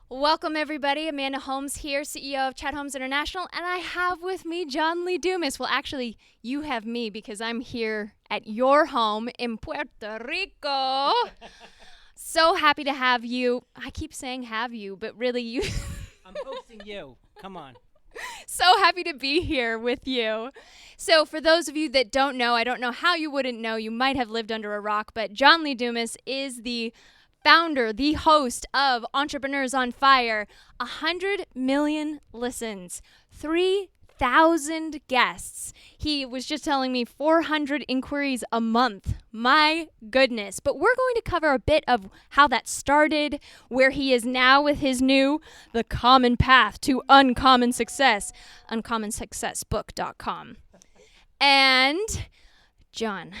Welcome, everybody. Amanda Holmes here, CEO of Chat Holmes International, and I have with me John Lee Dumas. Well, actually, you have me because I'm here at your home in Puerto Rico. So happy to have you. I keep saying have you, but really you. I'm hosting you. Come on. So happy to be here with you. So for those of you that don't know, I don't know how you wouldn't know. You might have lived under a rock, but John Lee Dumas is the founder, the host of Entrepreneurs on Fire. 100 million listens, 3,000 guests. He was just telling me 400 inquiries a month. My goodness. But we're going to cover a bit of how that started, where he is now with his new The Common Path to Uncommon Success, uncommonsuccessbook.com. And John,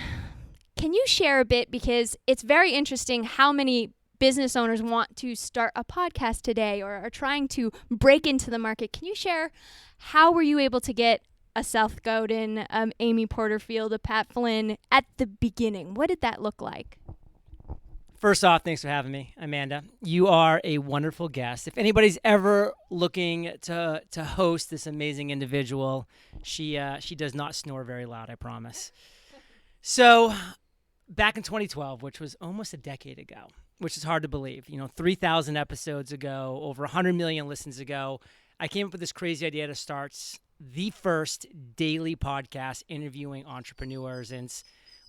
can you share a bit, because it's very interesting how many business owners want to start a podcast today or are trying to break into the market. Can you share how were you able to get a Seth Godin, Amy Porterfield, a Pat Flynn at the beginning? What did that look like? First off, thanks for having me, Amanda. You are a wonderful guest. If anybody's ever looking to host this amazing individual, she does not snore very loud, I promise. So back in 2012, which was almost a decade ago, which is hard to believe, 3,000 episodes ago, over 100 million listens ago, I came up with this crazy idea to start the first daily podcast interviewing entrepreneurs. And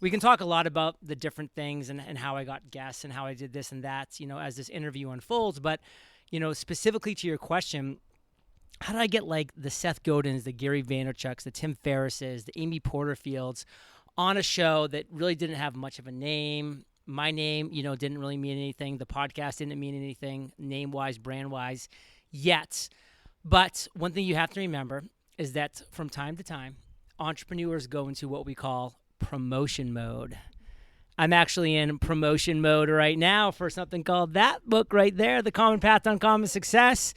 we can talk a lot about the different things and how I got guests and how I did this and that, as this interview unfolds. But, specifically to your question, how did I get like the Seth Godins, the Gary Vaynerchuks, the Tim Ferrisses, the Amy Porterfields on a show that really didn't have much of a name? My name, didn't really mean anything. The podcast didn't mean anything name-wise, brand-wise yet. But one thing you have to remember is that from time to time, entrepreneurs go into what we call promotion mode. I'm actually in promotion mode right now for something called that book right there, The Common Path to Uncommon Success.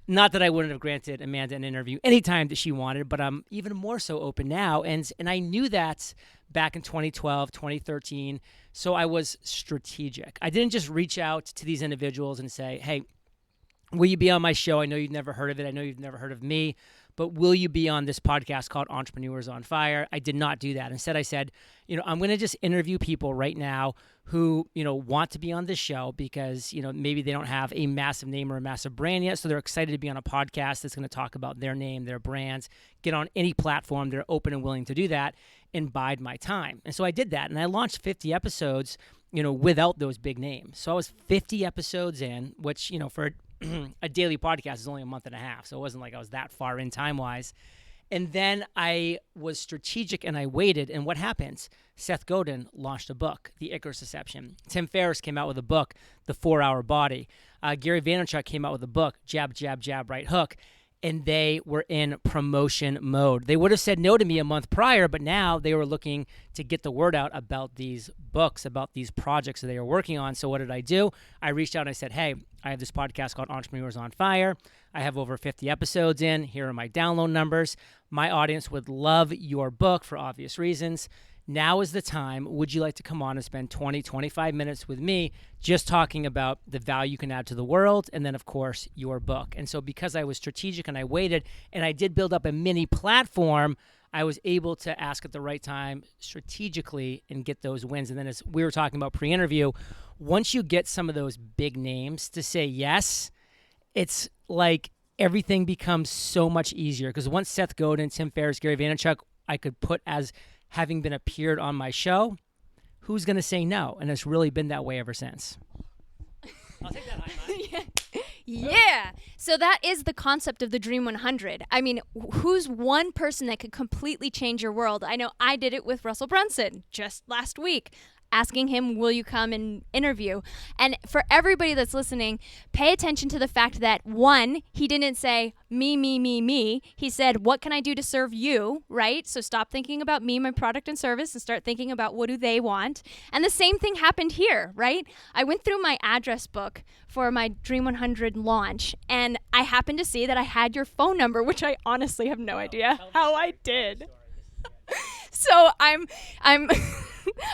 Not that I wouldn't have granted Amanda an interview anytime that she wanted, but I'm even more so open now. And I knew that back in 2012, 2013. So I was strategic. I didn't just reach out to these individuals and say, hey, will you be on my show? I know you've never heard of it. I know you've never heard of me, but will you be on this podcast called Entrepreneurs on Fire? I did not do that. Instead, I said, I'm going to just interview people right now who, want to be on this show because, maybe they don't have a massive name or a massive brand yet. So they're excited to be on a podcast that's going to talk about their name, their brands, get on any platform. They're open and willing to do that and bide my time. And so I did that. And I launched 50 episodes, without those big names. So I was 50 episodes in, which, for a daily podcast is only a month and a half. So it wasn't like I was that far in time-wise. And then I was strategic and I waited. And what happens? Seth Godin launched a book, The Icarus Deception. Tim Ferriss came out with a book, The 4-Hour Body. Gary Vaynerchuk came out with a book, Jab, Jab, Jab, Right Hook. And they were in promotion mode. They would have said no to me a month prior, but now they were looking to get the word out about these books, about these projects that they were working on. So what did I do? I reached out and I said, hey, I have this podcast called Entrepreneurs on Fire. I have over 50 episodes in. Here are my download numbers. My audience would love your book for obvious reasons. Now is the time. Would you like to come on and spend 20, 25 minutes with me just talking about the value you can add to the world and then, of course, your book? And so because I was strategic and I waited and I did build up a mini platform, I was able to ask at the right time strategically and get those wins. And then as we were talking about pre-interview, once you get some of those big names to say yes, it's like everything becomes so much easier. Because once Seth Godin, Tim Ferriss, Gary Vaynerchuk, I could put as having been appeared on my show, who's going to say no? And it's really been that way ever since. I'll take that high five. Yeah. So that is the concept of the Dream 100. I mean, who's one person that could completely change your world? I know I did it with Russell Brunson just last week, asking him, will you come and interview? And for everybody that's listening, pay attention to the fact that, one, he didn't say, me, me, me, me. He said, what can I do to serve you, right? So stop thinking about me, my product and service, and start thinking about what do they want. And the same thing happened here, right? I went through my address book for my Dream 100 launch, and I happened to see that I had your phone number, which I honestly have no idea how I did. So I'm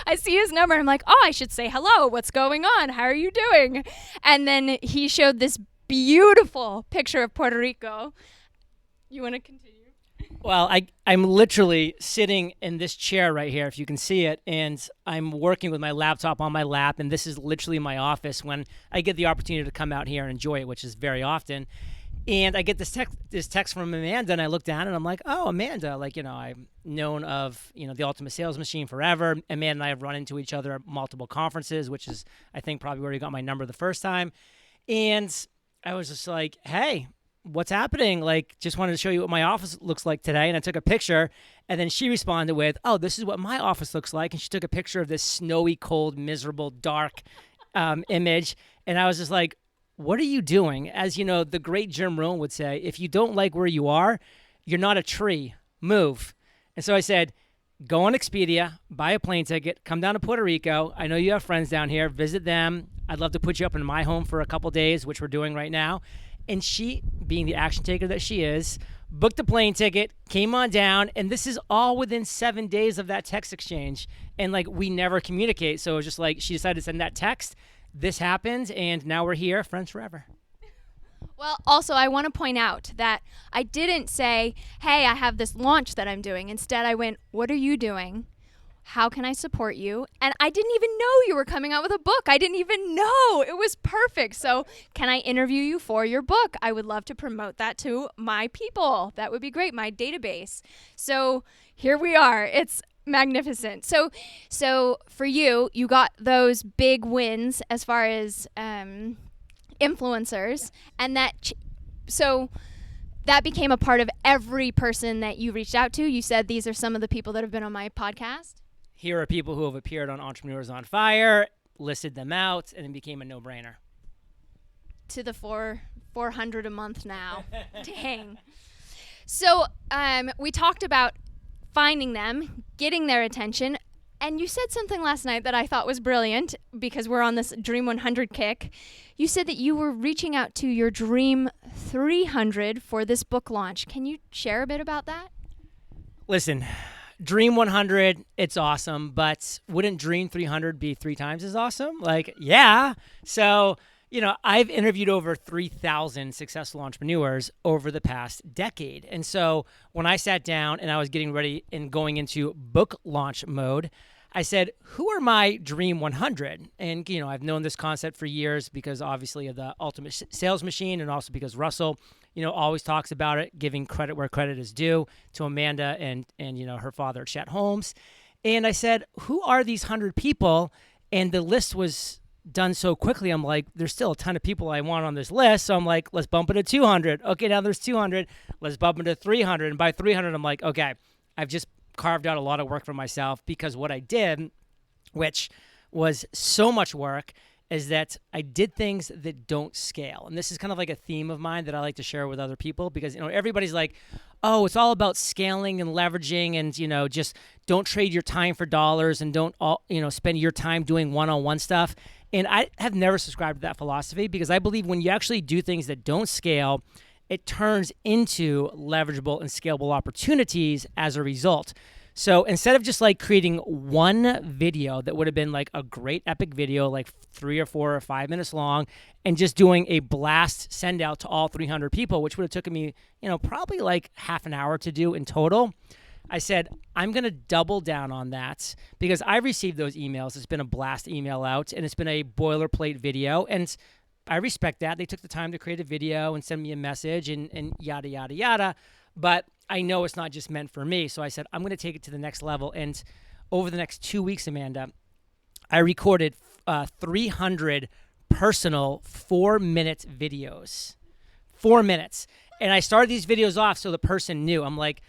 I see his number and I'm like, oh, I should say hello. What's going on? How are you doing? And then he showed this beautiful picture of Puerto Rico. You want to continue? Well, I'm literally sitting in this chair right here, if you can see it, and I'm working with my laptop on my lap, and this is literally my office when I get the opportunity to come out here and enjoy it, which is very often. And I get this text from Amanda, and I look down, and I'm like, oh, Amanda, like, I've known of, the Ultimate Sales Machine forever. Amanda and I have run into each other at multiple conferences, which is, I think, probably where you got my number the first time. And I was just like, hey, what's happening? Like, just wanted to show you what my office looks like today. And I took a picture, and then she responded with, oh, this is what my office looks like. And she took a picture of this snowy, cold, miserable, dark image. And I was just like, what are you doing? As you know, the great Jim Rohn would say, if you don't like where you are, you're not a tree, move. And so I said, go on Expedia, buy a plane ticket, come down to Puerto Rico. I know you have friends down here, visit them. I'd love to put you up in my home for a couple days, which we're doing right now. And she, being the action taker that she is, booked a plane ticket, came on down, and this is all within 7 days of that text exchange. And like, we never communicate. So it was just like, she decided to send that text. This happened, and now we're here, friends forever. Well, also, I want to point out that I didn't say, hey, I have this launch that I'm doing. Instead, I went, what are you doing? How can I support you? And I didn't even know you were coming out with a book. I didn't even know. It was perfect. So can I interview you for your book? I would love to promote that to my people. That would be great, my database. So here we are. It's magnificent. So for you, you got those big wins as far as influencers, and so that became a part of every person that you reached out to. You said these are some of the people that have been on my podcast. Here are people who have appeared on Entrepreneurs on Fire, listed them out, and it became a no-brainer. To the 400 a month now. Dang. So we talked about finding them, getting their attention, and you said something last night that I thought was brilliant because we're on this Dream 100 kick. You said that you were reaching out to your Dream 300 for this book launch. Can you share a bit about that? Listen, Dream 100, it's awesome, but wouldn't Dream 300 be 3 times as awesome? Like, yeah. So, I've interviewed over 3,000 successful entrepreneurs over the past decade. And so when I sat down and I was getting ready and going into book launch mode, I said, who are my Dream 100? And, I've known this concept for years because obviously of the Ultimate Sales Machine, and also because Russell, always talks about it, giving credit where credit is due to Amanda and her father, Chet Holmes. And I said, who are these 100 people? And the list was done so quickly. I'm like, there's still a ton of people I want on this list. So I'm like, let's bump it to 200. Okay, now there's 200. Let's bump it to 300. And by 300, I'm like, okay, I've just carved out a lot of work for myself, because what I did, which was so much work, is that I did things that don't scale. And this is kind of like a theme of mine that I like to share with other people, because, everybody's like, oh, it's all about scaling and leveraging, and, just don't trade your time for dollars, and don't, spend your time doing one-on-one stuff. And I have never subscribed to that philosophy, because I believe when you actually do things that don't scale, it turns into leverageable and scalable opportunities as a result. So instead of just like creating one video that would have been like a great epic video, like 3 or 4 or 5 minutes long, and just doing a blast send out to all 300 people, which would have taken me, probably like half an hour to do in total, I said, I'm going to double down on that, because I've received those emails. It's been a blast email out, and it's been a boilerplate video. And I respect that. They took the time to create a video and send me a message and yada, yada, yada. But I know it's not just meant for me. So I said, I'm going to take it to the next level. And over the next 2 weeks, Amanda, I recorded 300 personal 4-minute videos. 4 minutes. And I started these videos off so the person knew. I'm like,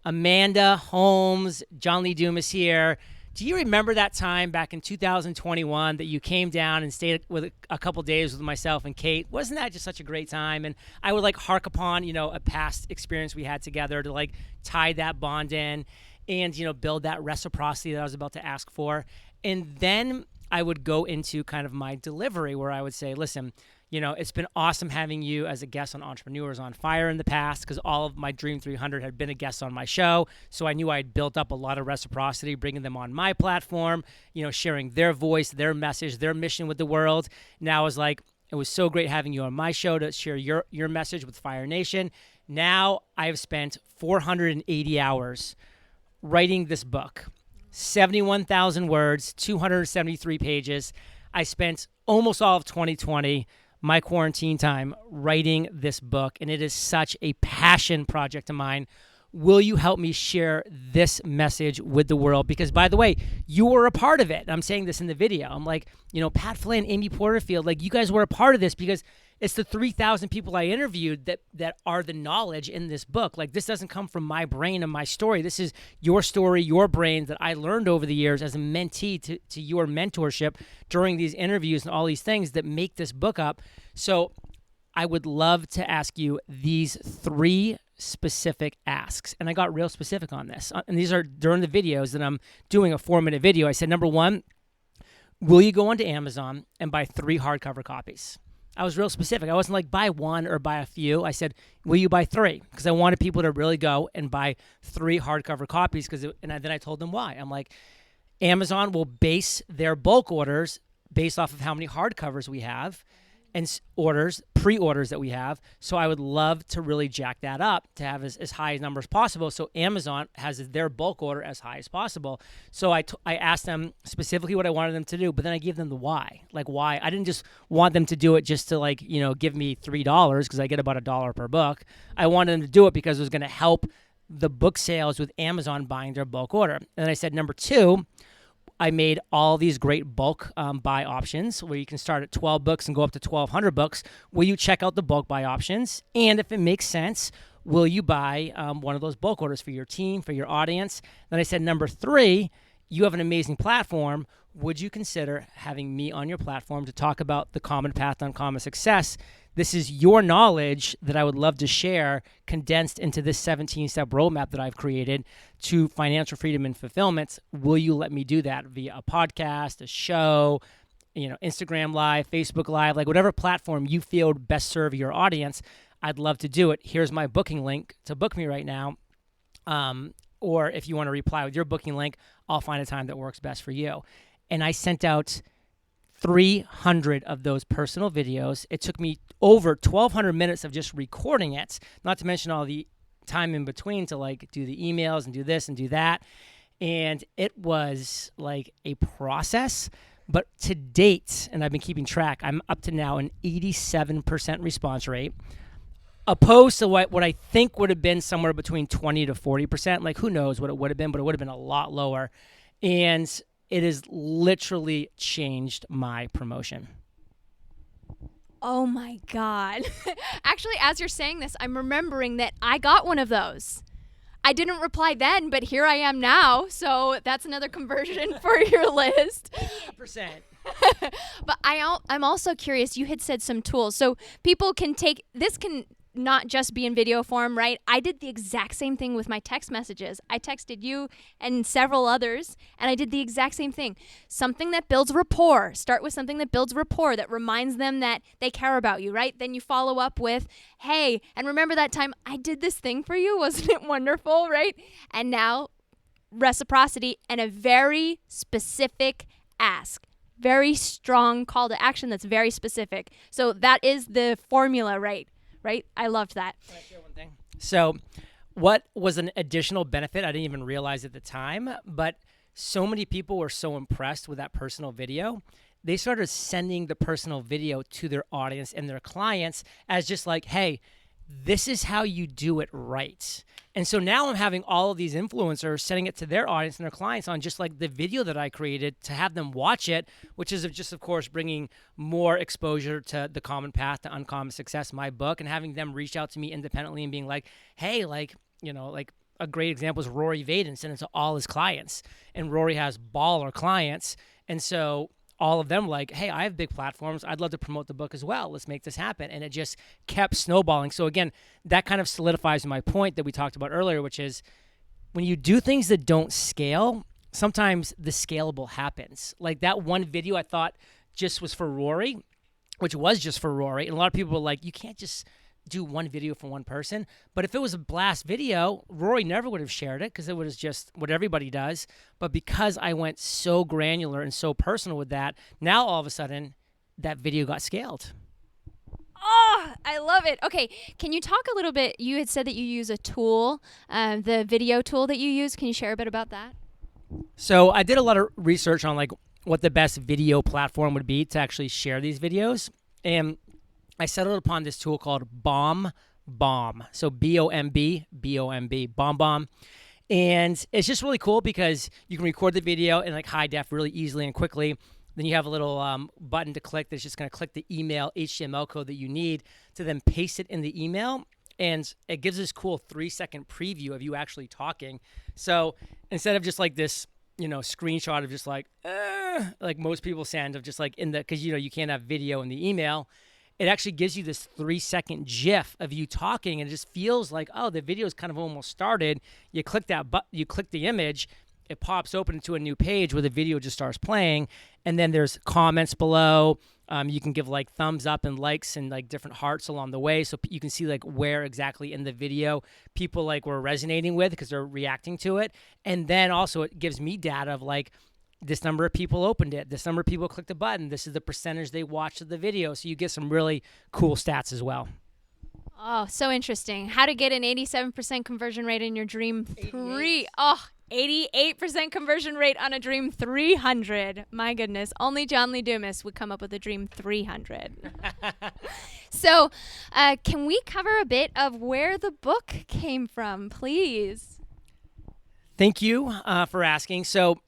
Amanda, Holmes, John Lee Dumas here. Do you remember that time back in 2021 that you came down and stayed with a couple days with myself and Kate? Wasn't that just such a great time? And I would like hark upon, a past experience we had together to like tie that bond in and, build that reciprocity that I was about to ask for. And then I would go into kind of my delivery where I would say, listen, it's been awesome having you as a guest on Entrepreneurs on Fire in the past, because all of my Dream 300 had been a guest on my show. So I knew I had built up a lot of reciprocity, bringing them on my platform, sharing their voice, their message, their mission with the world. Now I was like, It was so great having you on my show to share your message with Fire Nation. Now I've spent 480 hours writing this book, 71,000 words, 273 pages. I spent almost all of 2020, my quarantine time, writing this book, and it is such a passion project of mine. Will you help me share this message with the world? Because, by the way, you were a part of it. And I'm saying this in the video. I'm like, Pat Flynn, Amy Porterfield, like, you guys were a part of this because it's the 3,000 people I interviewed that are the knowledge in this book. Like, this doesn't come from my brain and my story. This is your story, your brain that I learned over the years as a mentee to your mentorship during these interviews and all these things that make this book up. So I would love to ask you these 3 specific asks. And I got real specific on this. And these are during the videos that I'm doing a 4-minute video. I said, number 1, will you go onto Amazon and buy 3 hardcover copies? I was real specific. I wasn't like buy 1 or buy a few. I said, will you buy 3? Because I wanted people to really go and buy 3 hardcover copies. Then I told them why. I'm like, Amazon will base their bulk orders based off of how many hardcovers we have and pre-orders that we have. So I would love to really jack that up to have as high a number as possible. So Amazon has their bulk order as high as possible. So I asked them specifically what I wanted them to do, but then I gave them the why. Like, why? I didn't just want them to do it just to give me $3 because I get about $1 per book. I wanted them to do it because it was going to help the book sales with Amazon buying their bulk order. And then I said, number 2, I made all these great bulk buy options where you can start at 12 books and go up to 1,200 books. Will you check out the bulk buy options? And if it makes sense, will you buy one of those bulk orders for your team, for your audience? Then I said, number 3, you have an amazing platform. Would you consider having me on your platform to talk about the common path to uncommon success? This is your knowledge that I would love to share condensed into this 17-step roadmap that I've created to financial freedom and fulfillment. Will you let me do that via a podcast, a show, Instagram Live, Facebook Live, like whatever platform you feel would best serve your audience? I'd love to do it. Here's my booking link to book me right now. Or if you want to reply with your booking link, I'll find a time that works best for you. And I sent out 300 of those personal videos. It took me over 1,200 minutes of just recording it, not to mention all the time in between to do the emails and do this and do that. And it was like a process. But to date, and I've been keeping track, I'm up to now an 87% response rate, opposed to what I think would have been somewhere between 20 to 40%. Like, who knows what it would have been, but it would have been a lot lower. And it has literally changed my promotion. Oh my God. Actually, as you're saying this, I'm remembering that I got one of those. I didn't reply then, but here I am now. So that's another conversion for your list. 88%. But I'm also curious. You had said some tools. So people can take, this can not just be in video form, right? I did the exact same thing with my text messages. I texted you and several others, and I did the exact same thing. Something that builds rapport. Start with something that builds rapport, that reminds them that they care about you, right? Then you follow up with, hey, and remember that time I did this thing for you? Wasn't it wonderful, right? And now reciprocity and a very specific ask. Very strong call to action that's very specific. So that is the formula, right? Right? I loved that. Can I share one thing? So what was an additional benefit I didn't even realize at the time, but so many people were so impressed with that personal video, they started sending the personal video to their audience and their clients as just like, hey, this is how you do it right. And so now I'm having all of these influencers sending it to their audience and their clients on just like the video that I created to have them watch it, which is just, of course, bringing more exposure to The Common Path to Uncommon Success, my book, and having them reach out to me independently and being like, hey, a great example is Rory Vaden sent it to all his clients. And Rory has baller clients. And so all of them like, hey, I have big platforms. I'd love to promote the book as well. Let's make this happen. And it just kept snowballing. So again, that kind of solidifies my point that we talked about earlier, which is when you do things that don't scale, sometimes the scalable happens. Like that one video I thought just was for Rory, which was just for Rory. And a lot of people were like, you can't just do one video for one person. But if it was a blast video, Rory never would have shared it because it was just what everybody does. But because I went so granular and so personal with that, now all of a sudden that video got scaled. Oh, I love it. Okay, can you talk a little bit? You had said that you use a tool, the video tool that you use. Can you share a bit about that? So I did a lot of research on like what the best video platform would be to actually share these videos, and I settled upon this tool called Bomb. So BOMB, Bomb. And it's just really cool because you can record the video in like high def really easily and quickly. Then you have a little button to click that's just going to click the email HTML code that you need to then paste it in the email. And it gives this cool 3-second preview of you actually talking. So instead of just like this, screenshot of just like most people send of just like because you can't have video in the email, it actually gives you this 3-second GIF of you talking, and it just feels like, oh, the video is kind of almost started. You click you click the image, it pops open to a new page where the video just starts playing, and then there's comments below. You can give like thumbs up and likes and like different hearts along the way, so you can see like where exactly in the video people like were resonating with because they're reacting to it, and then also it gives me data of like, this number of people opened it, this number of people clicked the button, this is the percentage they watched of the video. So you get some really cool stats as well. Oh, so interesting. How to get an 87% conversion rate in your Dream 3. 88. Oh, 88% conversion rate on a Dream 300. My goodness. Only John Lee Dumas would come up with a Dream 300. So can we cover a bit of where the book came from, please? Thank you for asking. So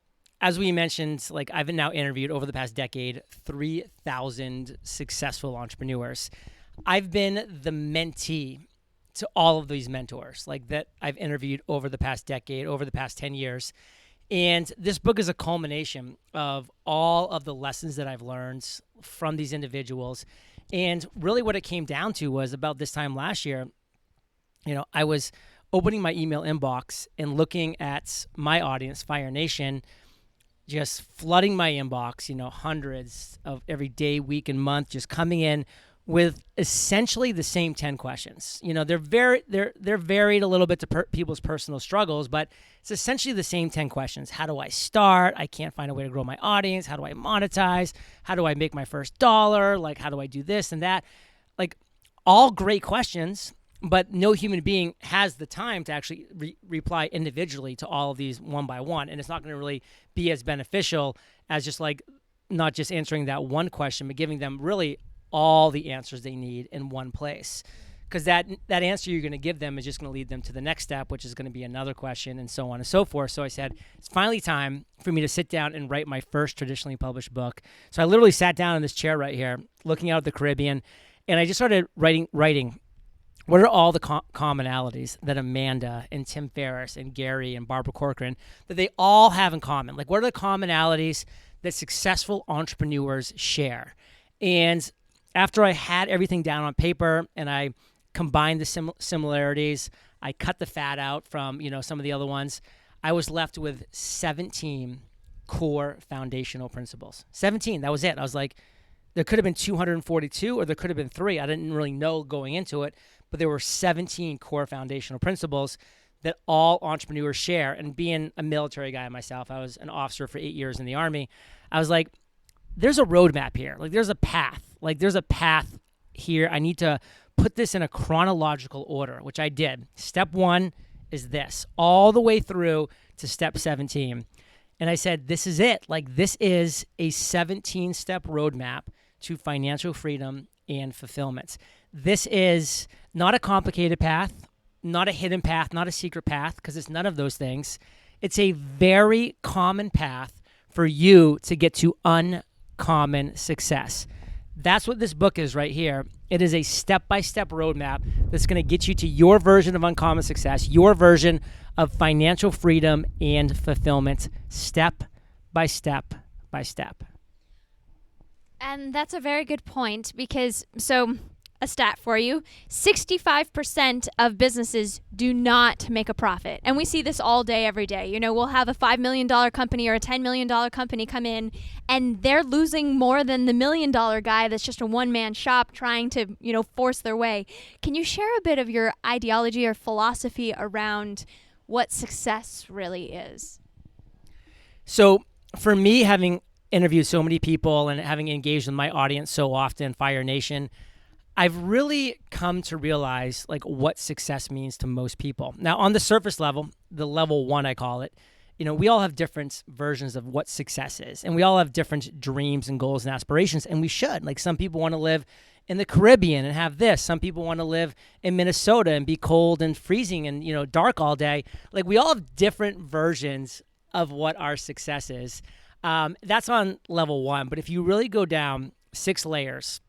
as we mentioned, like I've now interviewed over the past decade 3,000 successful entrepreneurs. I've been the mentee to all of these mentors like that I've interviewed over the past decade, over the past 10 years. And this book is a culmination of all of the lessons that I've learned from these individuals. And really what it came down to was about this time last year, I was opening my email inbox and looking at my audience, Fire Nation, just flooding my inbox, hundreds of every day, week, and month, just coming in with essentially the same 10 questions. They're varied a little bit to people's personal struggles, but it's essentially the same 10 questions. How do I start? I can't find a way to grow my audience. How do I monetize? How do I make my first dollar? Like, how do I do this and that? Like, all great questions, but no human being has the time to actually reply individually to all of these one by one. And it's not going to really be as beneficial as just like not just answering that one question, but giving them really all the answers they need in one place. Because that answer you're going to give them is just going to lead them to the next step, which is going to be another question and so on and so forth. So I said, it's finally time for me to sit down and write my first traditionally published book. So I literally sat down in this chair right here, looking out at the Caribbean, and I just started writing. What are all the commonalities that Amanda and Tim Ferriss and Gary and Barbara Corcoran, that they all have in common? Like, what are the commonalities that successful entrepreneurs share? And after I had everything down on paper and I combined the similarities, I cut the fat out from, some of the other ones, I was left with 17 core foundational principles. 17, that was it. I was like, there could have been 242 or there could have been 3. I didn't really know going into it. But there were 17 core foundational principles that all entrepreneurs share. And being a military guy myself, I was an officer for 8 years in the Army. I was like, there's a roadmap here. Like, there's a path. Like, there's a path here. I need to put this in a chronological order, which I did. Step 1 is this, all the way through to step 17. And I said, this is it. Like, this is a 17-step roadmap to financial freedom and fulfillment. This is not a complicated path, not a hidden path, not a secret path, because it's none of those things. It's a very common path for you to get to uncommon success. That's what this book is right here. It is a step-by-step roadmap that's going to get you to your version of uncommon success, your version of financial freedom and fulfillment, step by step by step. And that's a very good point because, a stat for you, 65% of businesses do not make a profit. And we see this all day, every day. We'll have a $5 million company or a $10 million company come in and they're losing more than the $1 million guy that's just a one-man shop trying to, force their way. Can you share a bit of your ideology or philosophy around what success really is? So for me, having interviewed so many people and having engaged with my audience so often, Fire Nation, I've really come to realize like what success means to most people. Now, on the surface level, the level 1, I call it, we all have different versions of what success is, and we all have different dreams and goals and aspirations, and we should. Like, some people want to live in the Caribbean and have this. Some people want to live in Minnesota and be cold and freezing and, dark all day. Like, we all have different versions of what our success is. That's on level 1. But if you really go down 6 layers,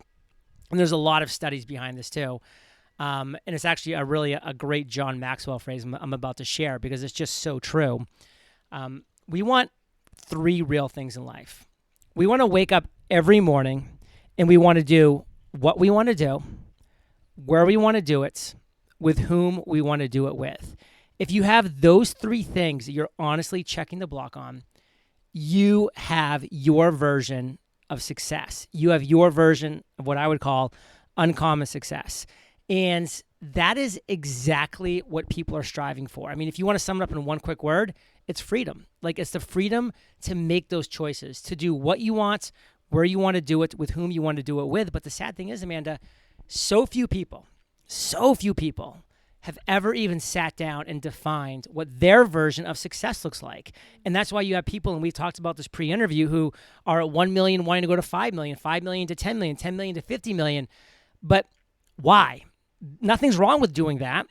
and there's a lot of studies behind this too, and it's actually a great John Maxwell phrase I'm about to share because it's just so true. We want 3 real things in life. We want to wake up every morning and we want to do what we want to do, where we want to do it, with whom we want to do it with. If you have those 3 things that you're honestly checking the block on, you have your version of success. You have your version of what I would call uncommon success. And that is exactly what people are striving for. I mean, if you want to sum it up in one quick word, it's freedom. Like, it's the freedom to make those choices, to do what you want, where you want to do it, with whom you want to do it with. But the sad thing is, Amanda, so few people have ever even sat down and defined what their version of success looks like. And that's why you have people, and we talked about this pre-interview, who are at 1 million wanting to go to 5 million, 5 million to 10 million, 10 million to 50 million. But why? Nothing's wrong with doing that.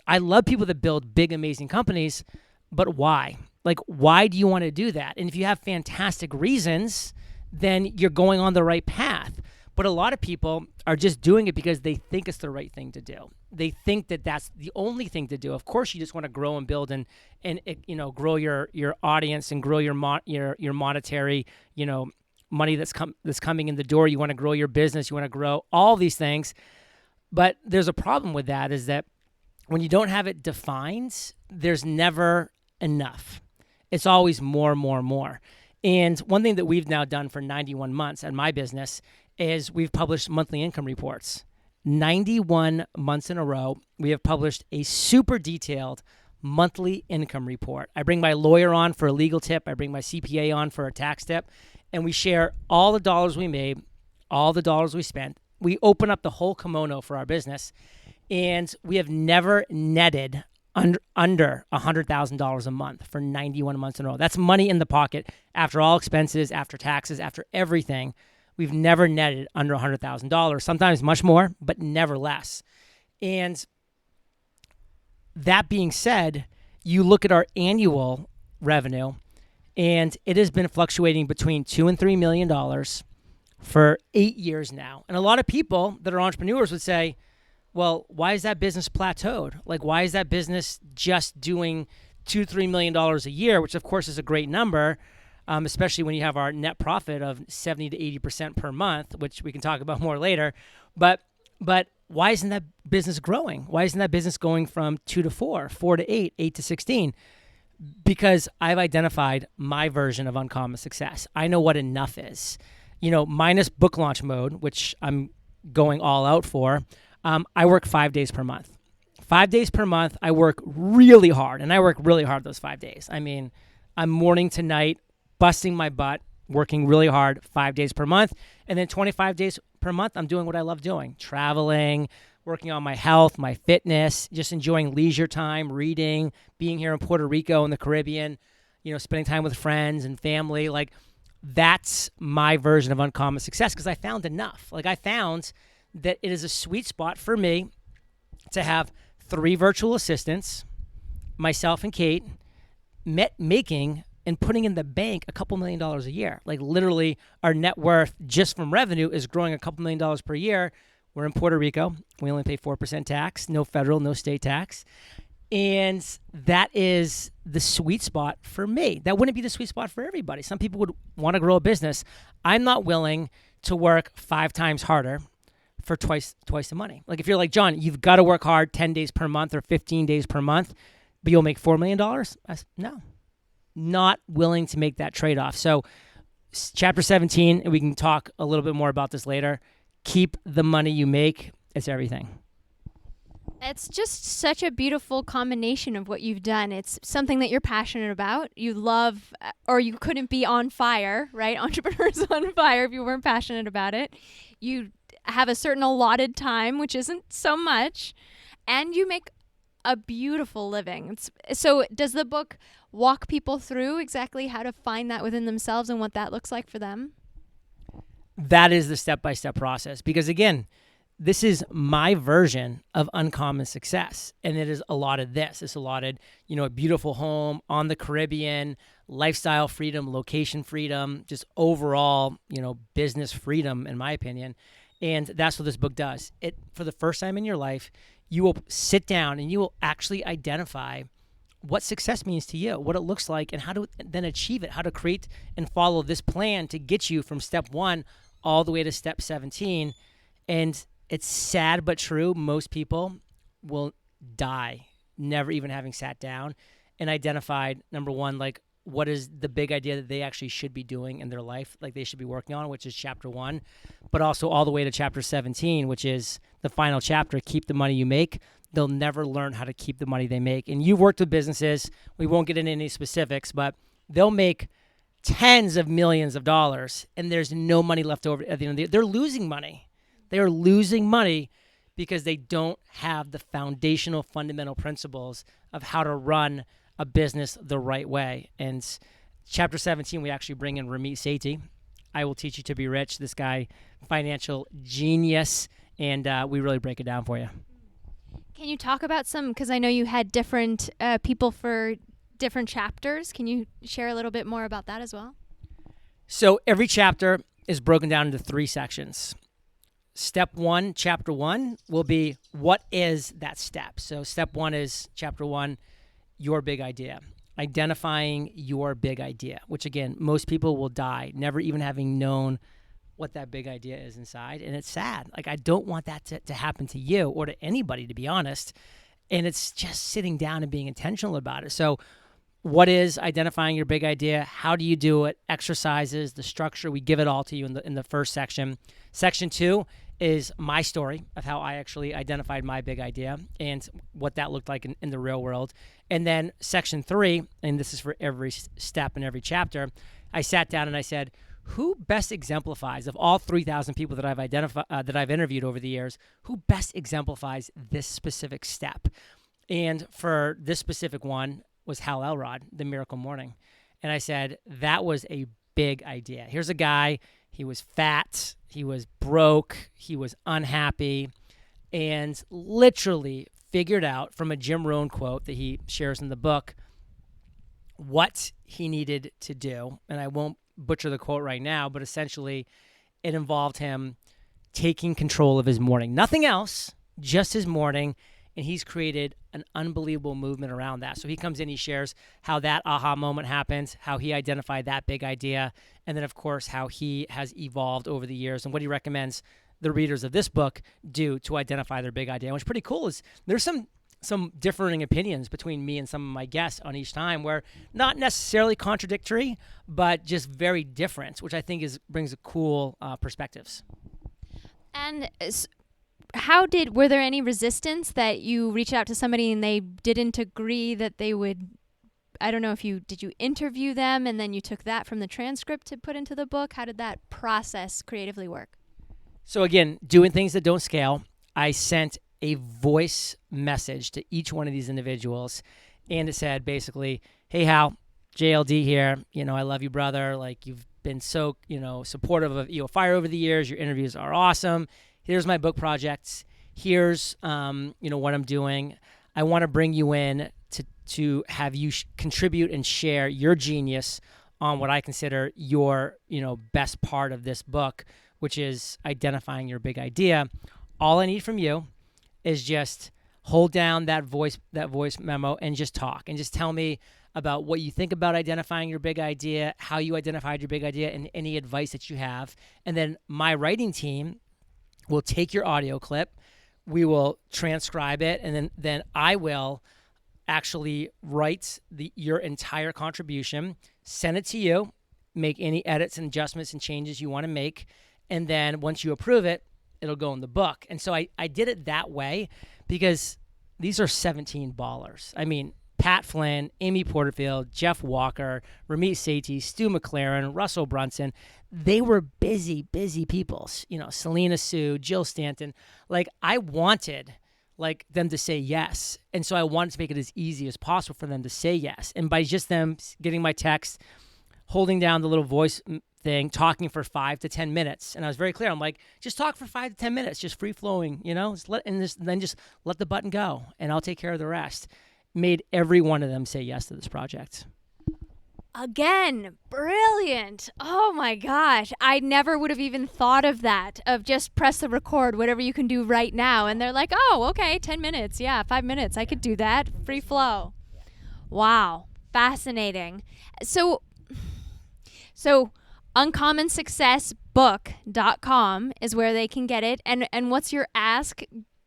I love people that build big, amazing companies, but why? Like, why do you want to do that? And if you have fantastic reasons, then you're going on the right path. But a lot of people are just doing it because they think it's the right thing to do. They think that that's the only thing to do. Of course, you just want to grow and build and grow your audience and grow your monetary money that's coming in the door. You want to grow your business. You want to grow all these things. But there's a problem with that, is that when you don't have it defined, there's never enough. It's always more, more, more. And one thing that we've now done for 91 months at my business is we've published monthly income reports. 91 months in a row, we have published a super detailed monthly income report. I bring my lawyer on for a legal tip. I bring my CPA on for a tax tip. And we share all the dollars we made, all the dollars we spent. We open up the whole kimono for our business. And we have never netted under $100,000 a month for 91 months in a row. That's money in the pocket after all expenses, after taxes, after everything. We've never netted under $100,000, sometimes much more, but never less. And that being said, you look at our annual revenue, and it has been fluctuating between $2 and $3 million for 8 years now. And a lot of people that are entrepreneurs would say, well, why is that business plateaued? Like, why is that business just doing $2-3 million a year, which of course is a great number, especially when you have our net profit of 70 to 80% per month, which we can talk about more later. But why isn't that business growing? Why isn't that business going from 2 to 4, 4 to 8, 8 to 16? Because I've identified my version of uncommon success. I know what enough is. Minus book launch mode, which I'm going all out for. I work 5 days per month. 5 days per month, I work really hard, and I work really hard those 5 days. I mean, I'm morning to night, busting my butt, working really hard 5 days per month, and then 25 days per month, I'm doing what I love doing, traveling, working on my health, my fitness, just enjoying leisure time, reading, being here in Puerto Rico in the Caribbean, spending time with friends and family. Like, that's my version of uncommon success because I found enough. Like, I found that it is a sweet spot for me to have 3 virtual assistants, myself and Kate, making and putting in the bank a couple $1 million a year. Like, literally, our net worth just from revenue is growing a couple $1 million per year. We're in Puerto Rico. We only pay 4% tax, no federal, no state tax. And that is the sweet spot for me. That wouldn't be the sweet spot for everybody. Some people would want to grow a business. I'm not willing to work 5 times harder for twice the money. Like, if you're like, John, you've got to work hard 10 days per month or 15 days per month, but you'll make $4 million? No. Not willing to make that trade-off. So chapter 17, and we can talk a little bit more about this later, keep the money you make. It's everything. It's just such a beautiful combination of what you've done. It's something that you're passionate about. You love, or you couldn't be on fire, right? Entrepreneurs on fire if you weren't passionate about it. You have a certain allotted time, which isn't so much, and you make a beautiful living. So does the book walk people through exactly how to find that within themselves and what that looks like for them? That is the step-by-step process. Because again, this is my version of uncommon success. And it is allotted this. It's allotted, a beautiful home on the Caribbean, lifestyle freedom, location freedom, just overall, business freedom, in my opinion. And that's what this book does. It, for the first time in your life, you will sit down and you will actually identify what success means to you, what it looks like, and how to then achieve it, how to create and follow this plan to get you from step 1 all the way to step 17. And it's sad but true. Most people will die never even having sat down and identified, number one, like what is the big idea that they actually should be doing in their life, like they should be working on, which is chapter 1, but also all the way to chapter 17, which is the final chapter, keep the money you make. They'll never learn how to keep the money they make. And you've worked with businesses. We won't get into any specifics, but they'll make tens of millions of dollars and there's no money left over at the end of the year. They're losing money. They are losing money because they don't have the foundational fundamental principles of how to run a business the right way. And chapter 17, we actually bring in Ramit Sethi. I will teach you to be rich. This guy, financial genius. And we really break it down for you. Can you talk about some, because I know you had different people for different chapters. Can you share a little bit more about that as well? So every chapter is broken down into 3 sections. Step 1, chapter 1, will be what is that step? So step 1 is chapter 1, your big idea. Identifying your big idea, which again, most people will die never even having known what that big idea is inside. And it's sad. Like, I don't want that to happen to you or to anybody, to be honest. And it's just sitting down and being intentional about it. So what is identifying your big idea? How do you do it? Exercises, the structure, we give it all to you in the first section. Section 2 is my story of how I actually identified my big idea and what that looked like in the real world. And then section 3, and this is for every step in every chapter, I sat down and I said, who best exemplifies, of all 3,000 people that I've interviewed over the years, who best exemplifies this specific step? And for this specific one was Hal Elrod, The Miracle Morning. And I said, that was a big idea. Here's a guy, he was fat, he was broke, he was unhappy, and literally figured out from a Jim Rohn quote that he shares in the book what he needed to do. And I won't butcher the quote right now, but essentially it involved him taking control of his morning. Nothing else, just his morning. And he's created an unbelievable movement around that. So he comes in, he shares how that aha moment happened, how he identified that big idea, and then, of course, how he has evolved over the years and what he recommends the readers of this book do to identify their big idea. And what's pretty cool is there's some differing opinions between me and some of my guests on each time, where not necessarily contradictory, but just very different, which I think brings a cool perspectives. And were there any resistance that you reached out to somebody and they didn't agree that they would, I don't know if did you interview them and then you took that from the transcript to put into the book? How did that process creatively work? So again, doing things that don't scale, I sent a voice message to each one of these individuals, and it said basically, hey Hal, JLD here, I love you, brother. Like, you've been so, supportive of EO Fire over the years. Your interviews are awesome. Here's my book projects. Here's, what I'm doing. I want to bring you in to have you contribute and share your genius on what I consider your, best part of this book, which is identifying your big idea. All I need from you is just hold down that voice memo and just talk and just tell me about what you think about identifying your big idea, how you identified your big idea, and any advice that you have. And then my writing team will take your audio clip, we will transcribe it, and then I will actually write your entire contribution, send it to you, make any edits and adjustments and changes you want to make, and then once you approve it, it'll go in the book. And so I did it that way because these are 17 ballers. I mean, Pat Flynn, Amy Porterfield, Jeff Walker, Ramit Sethi, Stu McLaren, Russell Brunson. They were busy people. Selena Sue, Jill Stanton. Like, I wanted them to say yes. And so I wanted to make it as easy as possible for them to say yes. And by just them getting my text, holding down the little voice thing, talking for 5 to 10 minutes. And I was very clear. I'm like, just talk for 5 to 10 minutes, just free flowing, then just let the button go and I'll take care of the rest. Made every one of them say yes to this project. Again, brilliant. Oh my gosh. I never would have even thought of that, of just press the record, whatever you can do right now. And they're like, oh, okay, 10 minutes. Yeah, 5 minutes. I could do that. Free flow. Wow. Fascinating. So uncommonsuccessbook.com is where they can get it. And what's your ask?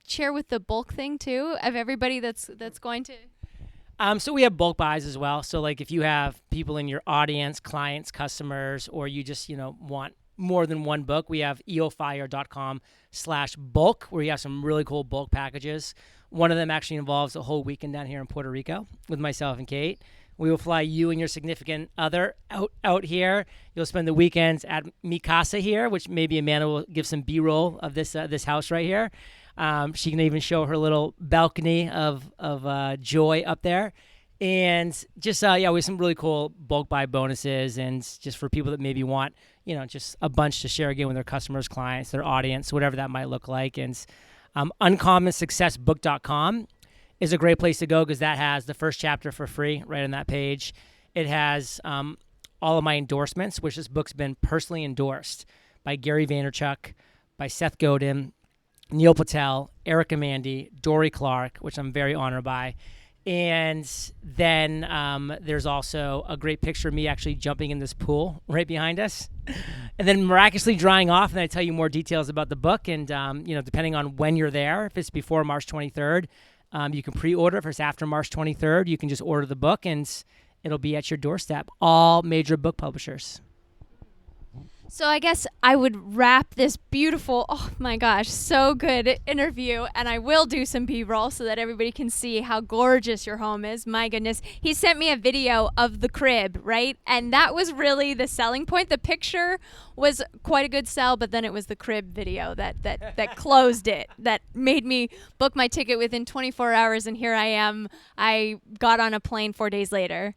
Share with the bulk thing too of everybody that's going to. So we have bulk buys as well. So like if you have people in your audience, clients, customers, or you just, want more than one book, we have eofire.com/bulk where you have some really cool bulk packages. One of them actually involves a whole weekend down here in Puerto Rico with myself and Kate. We will fly you and your significant other out here. You'll spend the weekends at Mi Casa here, which maybe Amanda will give some B-roll of this house right here. She can even show her little balcony of joy up there. And just, we have some really cool bulk buy bonuses. And just for people that maybe want, just a bunch to share again with their customers, clients, their audience, whatever that might look like. And uncommonsuccessbook.com is a great place to go because that has the first chapter for free right on that page. It has all of my endorsements, which this book's been personally endorsed by Gary Vaynerchuk, by Seth Godin, Neil Patel, Erica Mandy, Dory Clark, which I'm very honored by. And then there's also a great picture of me actually jumping in this pool right behind us. And then miraculously drying off, and I tell you more details about the book. And, depending on when you're there, if it's before March 23rd, you can pre-order. If it's after March 23rd, you can just order the book, and it'll be at your doorstep. All major book publishers. So I guess I would wrap this beautiful, oh my gosh, so good interview, and I will do some B-roll so that everybody can see how gorgeous your home is. My goodness. He sent me a video of the crib, right? And that was really the selling point. The picture was quite a good sell, but then it was the crib video that closed it, that made me book my ticket within 24 hours, and here I am. I got on a plane 4 days later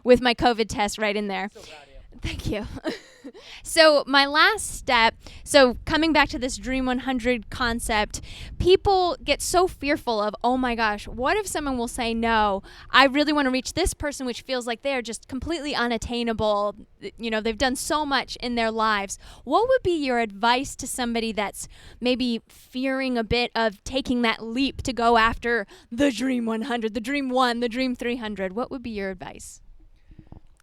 with my COVID test right in there. So proud of you. Thank you. So my last step, so coming back to this Dream 100 concept, people get so fearful of, oh my gosh, what if someone will say no? I really want to reach this person, which feels like they are just completely unattainable. They've done so much in their lives. What would be your advice to somebody that's maybe fearing a bit of taking that leap to go after the Dream 100, the Dream 1, the Dream 300? What would be your advice?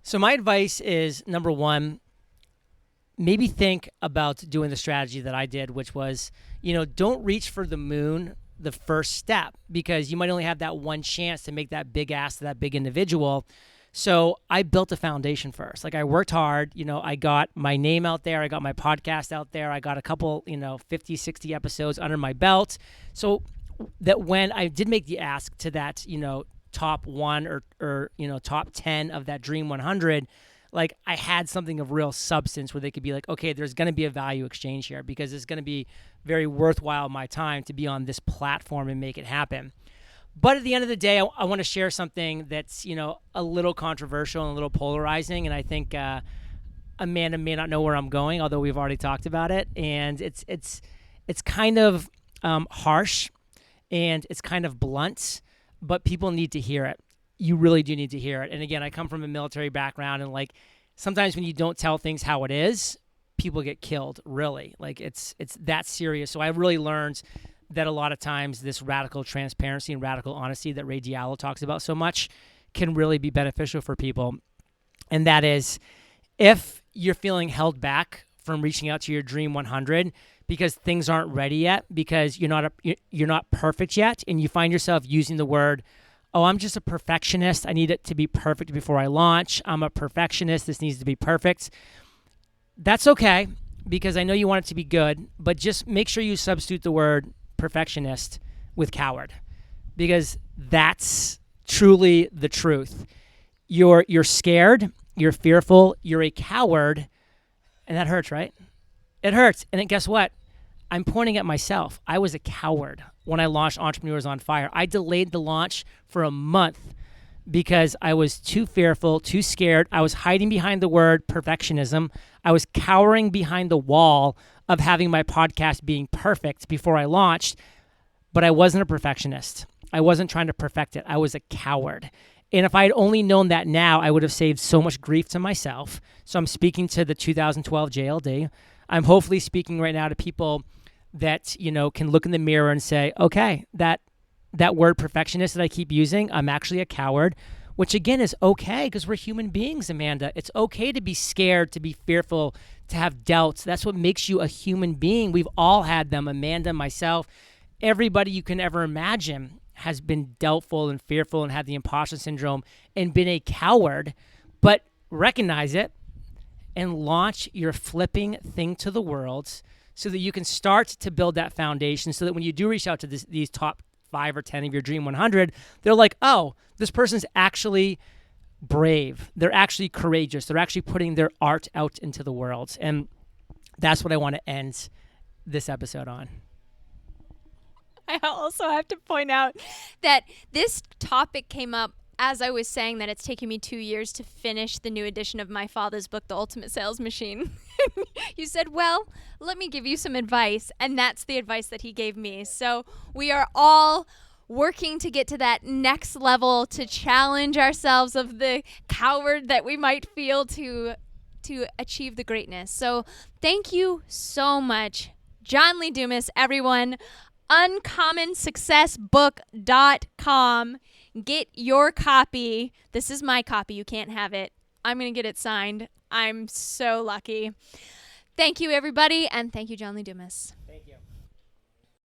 So my advice is, number one, maybe think about doing the strategy that I did, which was, don't reach for the moon the first step because you might only have that one chance to make that big ask to that big individual. So I built a foundation first. Like I worked hard, I got my name out there. I got my podcast out there. I got a couple, 50, 60 episodes under my belt. So that when I did make the ask to that, top 1 or top 10 of that Dream 100, like I had something of real substance where they could be like, okay, there's going to be a value exchange here because it's going to be very worthwhile my time to be on this platform and make it happen. But at the end of the day, I want to share something that's, a little controversial and a little polarizing. And I think Amanda may not know where I'm going, although we've already talked about it. And it's kind of harsh and it's kind of blunt, but people need to hear it. You really do need to hear it. And again, I come from a military background, and like sometimes when you don't tell things how it is, people get killed, really. Like it's that serious. So I really learned that a lot of times this radical transparency and radical honesty that Ray Diallo talks about so much can really be beneficial for people. And that is, if you're feeling held back from reaching out to your Dream 100 because things aren't ready yet, because you're not perfect yet, and you find yourself using the word, oh, I'm just a perfectionist. I need it to be perfect before I launch. I'm a perfectionist. This needs to be perfect. That's okay, because I know you want it to be good, but just make sure you substitute the word perfectionist with coward, because that's truly the truth. You're scared, you're fearful, you're a coward, and that hurts, right? It hurts. And then guess what? I'm pointing at myself. I was a coward when I launched Entrepreneurs on Fire. I delayed the launch for a month because I was too fearful, too scared. I was hiding behind the word perfectionism. I was cowering behind the wall of having my podcast being perfect before I launched, but I wasn't a perfectionist. I wasn't trying to perfect it. I was a coward. And if I had only known that now, I would have saved so much grief to myself. So I'm speaking to the 2012 JLD. I'm hopefully speaking right now to people that, can look in the mirror and say, okay, that word perfectionist that I keep using, I'm actually a coward, which again is okay because we're human beings, Amanda. It's okay to be scared, to be fearful, to have doubts. That's what makes you a human being. We've all had them, Amanda, myself, everybody you can ever imagine has been doubtful and fearful and had the imposter syndrome and been a coward, but recognize it and launch your flipping thing to the world so that you can start to build that foundation so that when you do reach out to these top 5 or 10 of your Dream 100, they're like, oh, this person's actually brave. They're actually courageous. They're actually putting their art out into the world. And that's what I want to end this episode on. I also have to point out that this topic came up as I was saying that it's taken me 2 years to finish the new edition of my father's book, The Ultimate Sales Machine. You said, well, let me give you some advice. And that's the advice that he gave me. So we are all working to get to that next level, to challenge ourselves of the coward that we might feel to achieve the greatness. So thank you so much, John Lee Dumas, everyone. UncommonSuccessBook.com. Get your copy. This is my copy. You can't have it. I'm going to get it signed. I'm so lucky. Thank you, everybody, and thank you, John Lee Dumas.